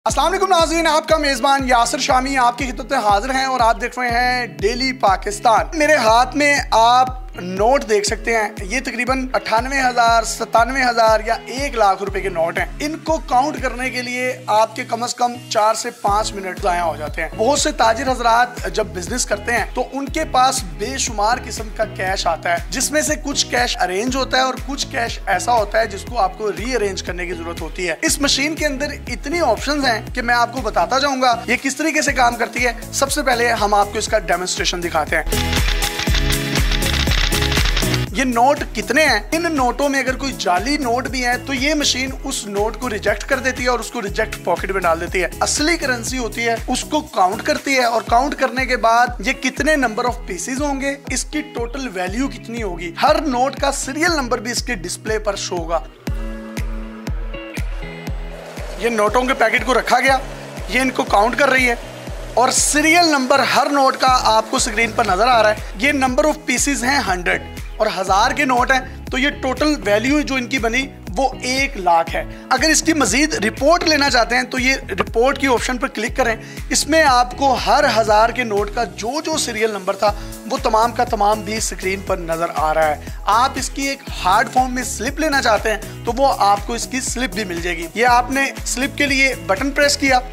अस्सलाम वालेकुम नाज़रीन, आपका मेज़बान यासिर शामी आपकी खिदमत में हाजिर हैं और आप देख रहे हैं डेली पाकिस्तान। मेरे हाथ में आप नोट देख सकते हैं। ये तकरीबन 98,000, 97,000 या 1 लाख रुपए के नोट हैं। इनको काउंट करने के लिए आपके कम से कम 4 से 5 मिनट ज़ाया हो जाते हैं। बहुत से ताजिर हजरात जब बिजनेस करते हैं तो उनके पास बेशुमार किस्म का कैश आता है, जिसमें से कुछ कैश अरेंज होता है और कुछ कैश ऐसा होता है जिसको आपको रीअरेंज करने की जरूरत होती है। इस मशीन के अंदर इतनी ऑप्शंस हैं कि मैं आपको बताता जाऊंगा ये किस तरीके से काम करती है। सबसे पहले हम आपको इसका डेमोन्स्ट्रेशन दिखाते हैं। ये नोट कितने हैं? इन नोटों में अगर कोई जाली नोट भी है तो ये मशीन उस नोट को रिजेक्ट कर देती है और उसको रिजेक्ट पॉकेट में डाल देती है। असली करेंसी होती है उसको काउंट करती है और काउंट करने के बाद ये कितने नंबर ऑफ पीसेस होंगे, इसकी टोटल वैल्यू कितनी होगी, हर नोट का सीरियल नंबर भी इसके डिस्प्ले पर शो होगा। ये नोटों के पैकेट को रखा गया, ये इनको काउंट कर रही है और सीरियल नंबर हर नोट का आपको स्क्रीन पर नजर आ रहा है। ये नंबर ऑफ पीसेस हैं 100 और 1000 के नोट हैं, तो ये टोटल वैल्यू जो इनकी बनी वो 1 लाख है। अगर इसकी मजीद रिपोर्ट लेना चाहते हैं तो ये रिपोर्ट की ऑप्शन पर क्लिक करें। इसमें आपको हर 1000 के नोट का जो सीरियल नंबर था वो तमाम का तमाम भी स्क्रीन पर नजर आ रहा है। आप इसकी एक हार्ड फॉर्म में स्लिप लेना चाहते हैं तो वो आपको इसकी स्लिप भी मिल जाएगी। ये आपने स्लिप के लिए बटन प्रेस किया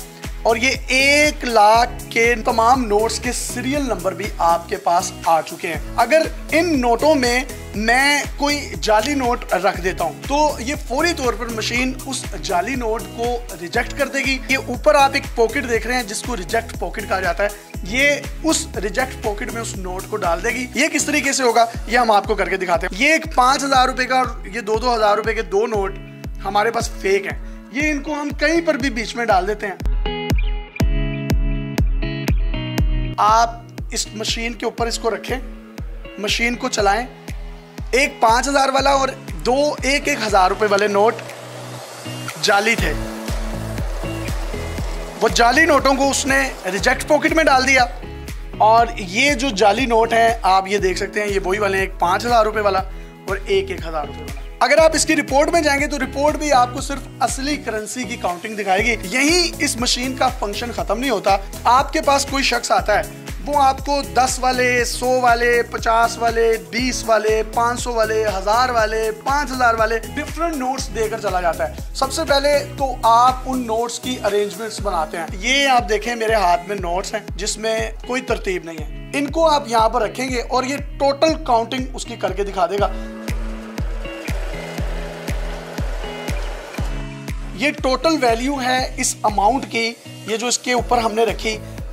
और ये 1 लाख के तमाम नोट्स के सीरियल नंबर भी आपके पास आ चुके हैं। अगर इन नोटों में मैं कोई जाली नोट रख देता हूं तो ये फौरी तौर पर मशीन उस जाली नोट को रिजेक्ट कर देगी। ये ऊपर आप एक पॉकेट देख रहे हैं जिसको रिजेक्ट पॉकेट कहा जाता है, ये उस रिजेक्ट पॉकेट में उस नोट को डाल देगी। ये किस तरीके से होगा ये हम आपको करके दिखाते हैं। ये एक 5,000 रुपए का और ये 2-2 हजार रुपए के 2 नोट हमारे पास फेक हैं। ये इनको हम कहीं पर भी बीच में डाल देते हैं। आप इस मशीन के ऊपर इसको रखें, मशीन को चलाएं। एक 5,000 वाला और 2 1-1 हजार रुपए वाले नोट जाली थे। वो जाली नोटों को उसने रिजेक्ट पॉकेट में डाल दिया और ये जो जाली नोट हैं आप ये देख सकते हैं, ये वही वाले हैं, एक 5,000 रुपए वाला और 1-1 हजार रुपए वाला। अगर आप इसकी रिपोर्ट में जाएंगे तो रिपोर्ट भी आपको सिर्फ असली करेंसी की काउंटिंग दिखाएगी। यही इस मशीन का फंक्शन खत्म नहीं होता। आपके पास कोई शख्स आता है, वो आपको 10 वाले, 100 वाले, 50 वाले, 20 वाले, 500 वाले, 1000 वाले, 5000 वाले डिफरेंट नोट्स देकर चला जाता है। सबसे पहले तो आप उन नोट्स की अरेंजमेंट्स बनाते हैं। ये आप देखें मेरे हाथ में नोट्स हैं जिसमें कोई तरतीब नहीं है। इनको आप यहाँ पर रखेंगे और ये टोटल काउंटिंग उसकी करके दिखा देगा। ये टोटल वैल्यू है इस अमाउंट की, ये जो इसके ऊपर हमने रखी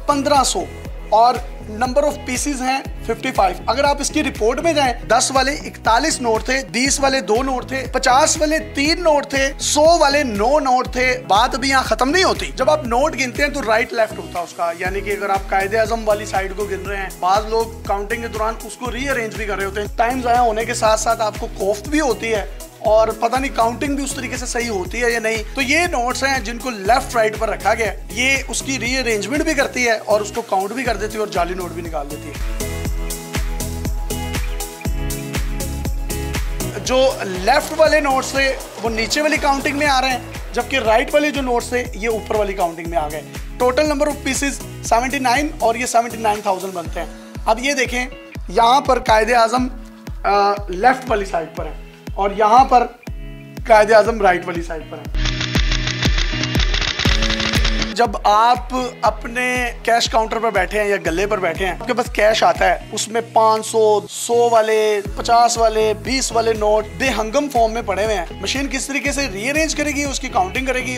1500 और नंबर ऑफ पीसेस हैं 55। अगर आप इसकी रिपोर्ट में जाएं, 10 वाले 41 नोट थे, 20 वाले 2 नोट थे, 50 वाले 3 नोट थे, 100 वाले 9 नोट थे। बात अभी यहाँ खत्म नहीं होती। जब आप नोट गिनते हैं तो राइट लेफ्ट होता है उसका, यानी कि अगर आप कायदे आजम वाली साइड को गिन रहे हैं, बाज लोग काउंटिंग के दौरान उसको रीअरेंज भी कर रहे होते हैं। टाइम ज़ाया होने के साथ साथ आपको खौफ भी होती है और पता नहीं काउंटिंग भी उस तरीके से सही होती है या नहीं। तो ये नोट्स हैं जिनको लेफ्ट राइट पर रखा गया, ये उसकी रीअरेंजमेंट भी करती है और उसको काउंट भी कर देती है और जाली नोट भी निकाल देती है। जो लेफ्ट वाले नोट्स थे वो नीचे वाली काउंटिंग में आ रहे हैं, जबकि राइट वाले जो नोट्स थे ये ऊपर वाली काउंटिंग में आ गए। टोटल नंबर ऑफ पीसेस 79 और ये 79,000 बनते हैं। अब ये देखें, यहाँ पर कायदे आजम लेफ्ट वाली साइड पर है और यहाँ पर कायदे आजम राइट वाली साइड पर है। जब आप अपने कैश काउंटर पर बैठे हैं या गले पर बैठे हैं, आपके पास कैश आता है, उसमें 500, 100 वाले, 50 वाले, 20 वाले नोट बेहंगम फॉर्म में पड़े हुए हैं। मशीन किस तरीके से रीअरेंज करेगी, उसकी काउंटिंग करेगी।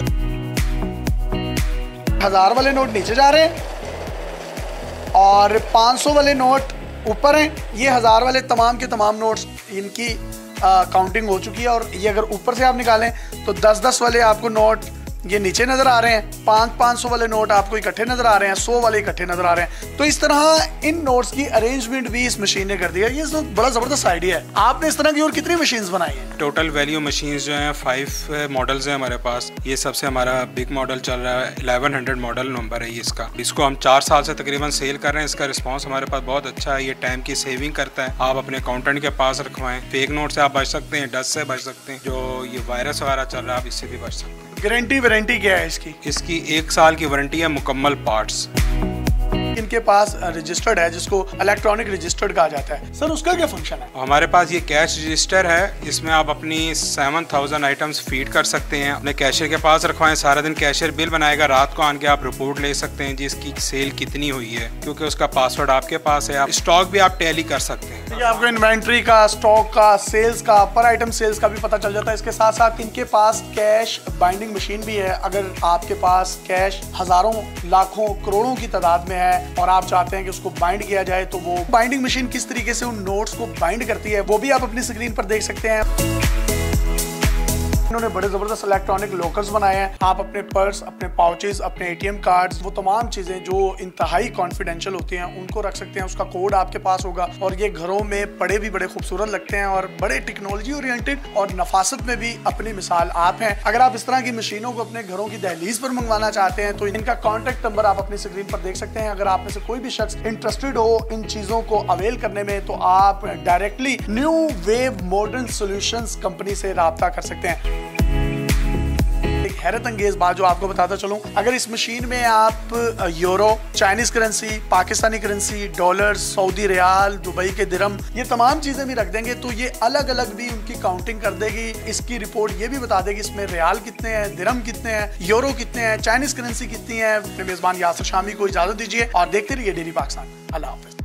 1000 वाले नोट नीचे जा रहे हैं और 500 वाले नोट ऊपर हैं। ये 1000 वाले तमाम के तमाम नोट्स इनकी काउंटिंग हो चुकी है और ये अगर ऊपर से आप निकालें तो 10-10 वाले आपको नोट ये नीचे नजर आ रहे हैं, 500 वाले नोट आपको इकट्ठे नजर आ रहे हैं, 100 वाले इकट्ठे नजर आ रहे हैं। तो इस तरह इन नोट्स की अरेंजमेंट भी इस मशीन ने कर दिया। ये तो बड़ा जबरदस्त आइडिया है। आपने इस तरह की और कितनी मशीन्स बनाई है? टोटल वैल्यू मशीन्स जो हैं 5 मॉडल्स हैं हमारे पास। ये सबसे हमारा बिग मॉडल चल रहा है, 1100 मॉडल नंबर है ये इसका। इसको हम 4 साल से तकरीबन सेल कर रहे हैं। इसका रिस्पॉन्स हमारे पास बहुत अच्छा है। ये टाइम की सेविंग करता है। आप अपने अकाउंटेंट के पास रखवाएं। फेक नोट से आप बच सकते हैं, डस्ट से बच सकते हैं। जो ये वायरस वगैरह चल रहा है आप इससे भी बच सकते हैं। गारंटी वारंटी क्या है इसकी? इसकी 1 साल की वारंटी है, मुकम्मल पार्ट्स। इनके पास रजिस्टर्ड है जिसको इलेक्ट्रॉनिक रजिस्टर्ड कहा जाता है। सर उसका क्या फंक्शन है? हमारे पास ये कैश रजिस्टर है, इसमें आप अपनी 7000 आइटम्स फीड कर सकते हैं, अपने कैशियर के पास रखवाएं, सारा दिन कैशियर बिल बनाएगा, रात को आके आप रिपोर्ट ले सकते हैं जी इसकी सेल कितनी हुई है, क्योंकि उसका पासवर्ड आपके पास है। आप स्टॉक भी आप टैली कर सकते हैं, आपको इन्वेंट्री का, स्टॉक का, सेल्स का, पर आइटम सेल्स का भी पता चल जाता है। इसके साथ साथ इनके पास कैश बाइंडिंग मशीन भी है। अगर आपके पास कैश हजारों, लाखों, करोड़ों की तादाद में है और आप चाहते हैं कि उसको बाइंड किया जाए, तो वो बाइंडिंग मशीन किस तरीके से उन नोट्स को बाइंड करती है वो भी आप अपनी स्क्रीन पर देख सकते हैं। इन्होंने बड़े जबरदस्त इलेक्ट्रॉनिक लॉकर्स बनाए हैं। आप अपने पर्स, अपने पाउचेस, अपने एटीएम कार्ड्स, वो तमाम चीजें जो इंतहाई कॉन्फिडेंशियल होती हैं उनको रख सकते हैं। उसका कोड आपके पास होगा और ये घरों में पड़े भी बड़े खूबसूरत लगते हैं और बड़े टेक्नोलॉजी ओरिएंटेड और नफासत में भी अपनी मिसाल आप हैं। अगर आप इस तरह की मशीनों को अपने घरों की दहलीज पर मंगवाना चाहते हैं तो इनका कॉन्टेक्ट नंबर आप अपनी स्क्रीन पर देख सकते हैं। अगर आप में से कोई भी शख्स इंटरेस्टेड हो इन चीजों को अवेल करने में तो आप directly new wave modern solutions company से राब्ता कर सकते हैं। हैरत अंगेज बात जो आपको बताता चलूं, अगर इस मशीन में आप euro, Chinese currency, Pakistani currency, dollar, Saudi रियाल, दुबई के दिरहम, ये तमाम चीजें भी रख देंगे तो ये अलग अलग भी उनकी काउंटिंग कर देगी। इसकी रिपोर्ट ये भी बता देगी इसमें रियाल कितने हैं, दिरहम कितने हैं, यूरो कितने हैं, चाइनीज करेंसी कितनी है। अपने मेजबान यासिर शामी को इजाजत दीजिए और देखते रहिए डेली पाकिस्तान। अल्लाह हाफिज।